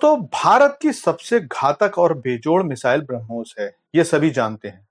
दोस्तों, भारत की सबसे घातक और बेजोड़ मिसाइल ब्रह्मोस है। ये सभी जानते हैं।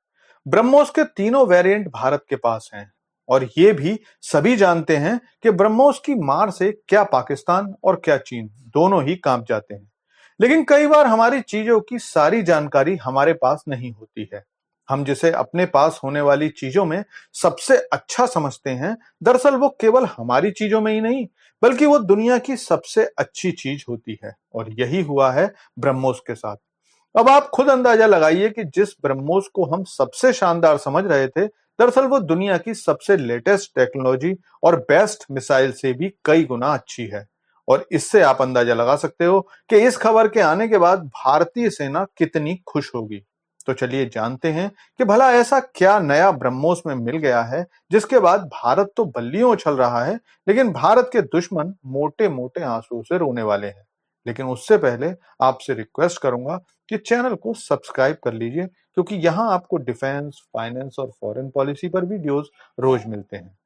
ब्रह्मोस के तीनों वेरिएंट भारत के पास हैं और ये भी सभी जानते हैं कि ब्रह्मोस की मार से क्या पाकिस्तान और क्या चीन दोनों ही कांप जाते हैं। लेकिन कई बार हमारी चीजों की सारी जानकारी हमारे पास नहीं होती है। हम जिसे अपने पास होने वाली चीजों में सबसे अच्छा समझते हैं, दरअसल वो केवल हमारी चीजों में ही नहीं बल्कि वो दुनिया की सबसे अच्छी चीज होती है। और यही हुआ है ब्रह्मोस के साथ। अब आप खुद अंदाजा लगाइए कि जिस ब्रह्मोस को हम सबसे शानदार समझ रहे थे, दरअसल वो दुनिया की सबसे लेटेस्ट टेक्नोलॉजी और बेस्ट मिसाइल से भी कई गुना अच्छी है। और इससे आप अंदाजा लगा सकते हो कि इस खबर के आने के बाद भारतीय सेना कितनी खुश होगी। तो चलिए जानते हैं कि भला ऐसा क्या नया ब्रह्मोस में मिल गया है जिसके बाद भारत तो बल्लियों उछल रहा है, लेकिन भारत के दुश्मन मोटे मोटे आंसू से रोने वाले हैं। लेकिन उससे पहले आपसे रिक्वेस्ट करूंगा कि चैनल को सब्सक्राइब कर लीजिए, क्योंकि यहाँ आपको डिफेंस, फाइनेंस और फॉरेन पॉलिसी पर वीडियोस रोज मिलते हैं।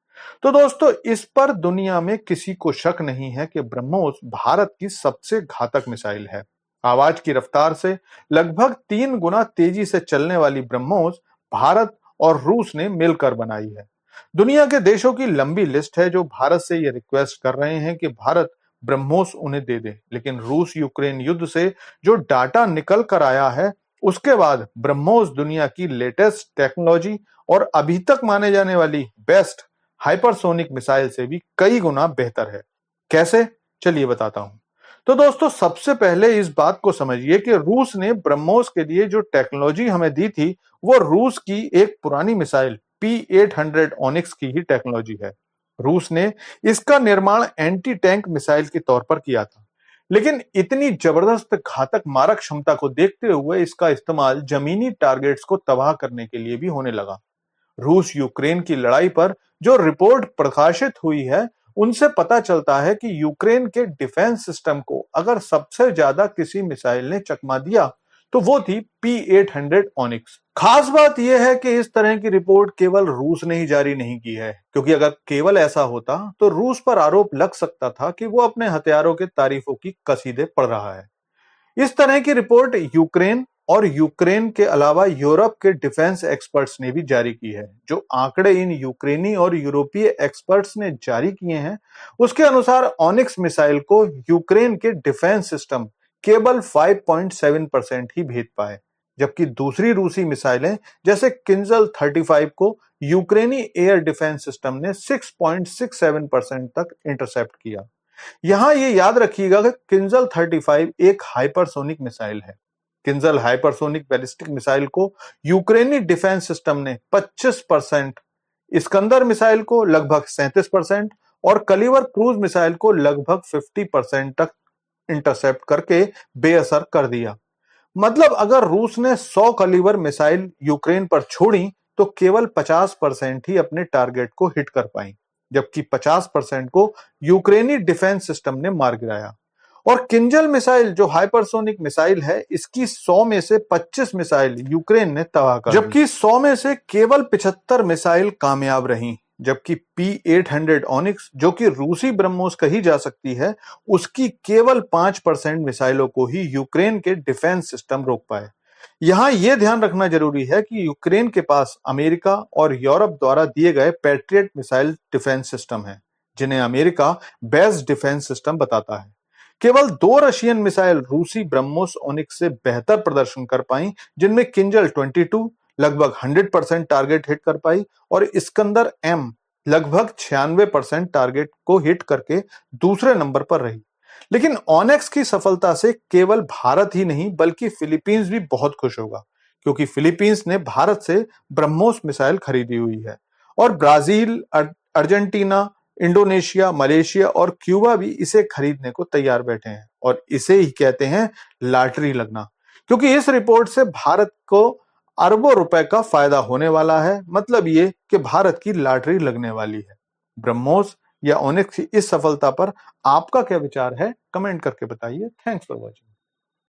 तो दोस्तों, इस पर दुनिया में किसी को शक नहीं है कि ब्रह्मोस भारत की सबसे घातक मिसाइल है। आवाज की रफ्तार से लगभग 3 गुना तेजी से चलने वाली ब्रह्मोस भारत और रूस ने मिलकर बनाई है। दुनिया के देशों की लंबी लिस्ट है जो भारत से ये रिक्वेस्ट कर रहे हैं कि भारत ब्रह्मोस उन्हें दे दे। लेकिन रूस यूक्रेन युद्ध से जो डाटा निकल कर आया है, उसके बाद ब्रह्मोस दुनिया की लेटेस्ट टेक्नोलॉजी और अभी तक माने जाने वाली बेस्ट हाइपरसोनिक मिसाइल से भी कई गुना बेहतर है। कैसे? चलिए बताता हूं। तो दोस्तों, सबसे पहले इस बात को समझिए कि रूस ने ब्रह्मोस के लिए जो टेक्नोलॉजी हमें दी थी, वो रूस की एक पुरानी मिसाइल P-800 ओनिक्स की ही टेक्नोलॉजी है। रूस ने इसका निर्माण एंटी टैंक मिसाइल के तौर पर किया था, लेकिन इतनी जबरदस्त घातक मारक क्षमता को देखते हुए इसका इस्तेमाल जमीनी टारगेट्स को तबाह करने के लिए भी होने लगा। रूस यूक्रेन की लड़ाई पर जो रिपोर्ट प्रकाशित हुई है, उनसे पता चलता है कि यूक्रेन के डिफेंस सिस्टम को अगर सबसे ज्यादा किसी मिसाइल ने चकमा दिया तो वो थी P-800 ओनिक्स। खास बात यह है कि इस तरह की रिपोर्ट केवल रूस ने ही जारी नहीं की है, क्योंकि अगर केवल ऐसा होता तो रूस पर आरोप लग सकता था कि वो अपने हथियारों के तारीफों की कसीदे पढ़ रहा है। इस तरह की रिपोर्ट यूक्रेन और यूक्रेन के अलावा यूरोप के डिफेंस एक्सपर्ट्स ने भी जारी की है। जो आंकड़े इन यूक्रेनी और यूरोपीय एक्सपर्ट्स ने जारी किए हैं, उसके अनुसार ओनिक्स मिसाइल को यूक्रेन के डिफेंस सिस्टम केवल 5.7% ही भेद पाए, जबकि दूसरी रूसी मिसाइलें जैसे किंजल 35 को यूक्रेनी एयर डिफेंस सिस्टम ने 6.67% तक इंटरसेप्ट किया। यहां ये याद रखिएगा कि किंजल 35 एक हाइपरसोनिक मिसाइल है। किंजल हाइपरसोनिक बैलिस्टिक मिसाइल को यूक्रेनी डिफेंस सिस्टम ने 25%, इस्कंदर मिसाइल को लगभग 37% और कलिवर क्रूज मिसाइल को लगभग 50% तक इंटरसेप्ट करके बेअसर कर दिया। मतलब अगर रूस ने 100 कलिवर मिसाइल यूक्रेन पर छोड़ी तो केवल 50% ही अपने टारगेट को हिट कर पाई, जबकि 50% को यूक्रेनी डिफेंस सिस्टम ने मार गिराया। और किंजल मिसाइल जो हाइपरसोनिक मिसाइल है, इसकी 100 में से 25 मिसाइल यूक्रेन ने तबाह कर दी, जबकि 100 में से केवल 75 मिसाइल कामयाब रहीं। जबकि P-800 ओनिक्स, जो कि रूसी ब्रह्मोस कही जा सकती है, उसकी केवल 5% मिसाइलों को ही यूक्रेन के डिफेंस सिस्टम रोक पाए। यहां यह ध्यान रखना जरूरी है कि यूक्रेन के पास अमेरिका और यूरोप द्वारा दिए गए पैट्रियट मिसाइल डिफेंस सिस्टम है, जिन्हें अमेरिका बेस्ट डिफेंस सिस्टम बताता है। केवल 2 रशियन मिसाइल रूसी ब्रह्मोस ओनिक्स से बेहतर प्रदर्शन कर पाई, जिनमें किंजल 22 लगभग 100% टारगेट हिट कर पाई और इस्कंदर एम लगभग 96% टारगेट को हिट करके दूसरे नंबर पर रही। लेकिन ओनिक्स की सफलता से केवल भारत ही नहीं बल्कि फिलीपींस भी बहुत खुश होगा, क्योंकि फिलीपींस ने भारत से ब्रह्मोस मिसाइल खरीदी हुई है। और ब्राजील, अर्जेंटीना, इंडोनेशिया, मलेशिया और क्यूबा भी इसे खरीदने को तैयार बैठे हैं। और इसे ही कहते हैं लॉटरी लगना, क्योंकि इस रिपोर्ट से भारत को अरबों रुपए का फायदा होने वाला है। मतलब ये कि भारत की लॉटरी लगने वाली है। ब्रह्मोस या ओनिक्स की इस सफलता पर आपका क्या विचार है? कमेंट करके बताइए। Thanks for watching.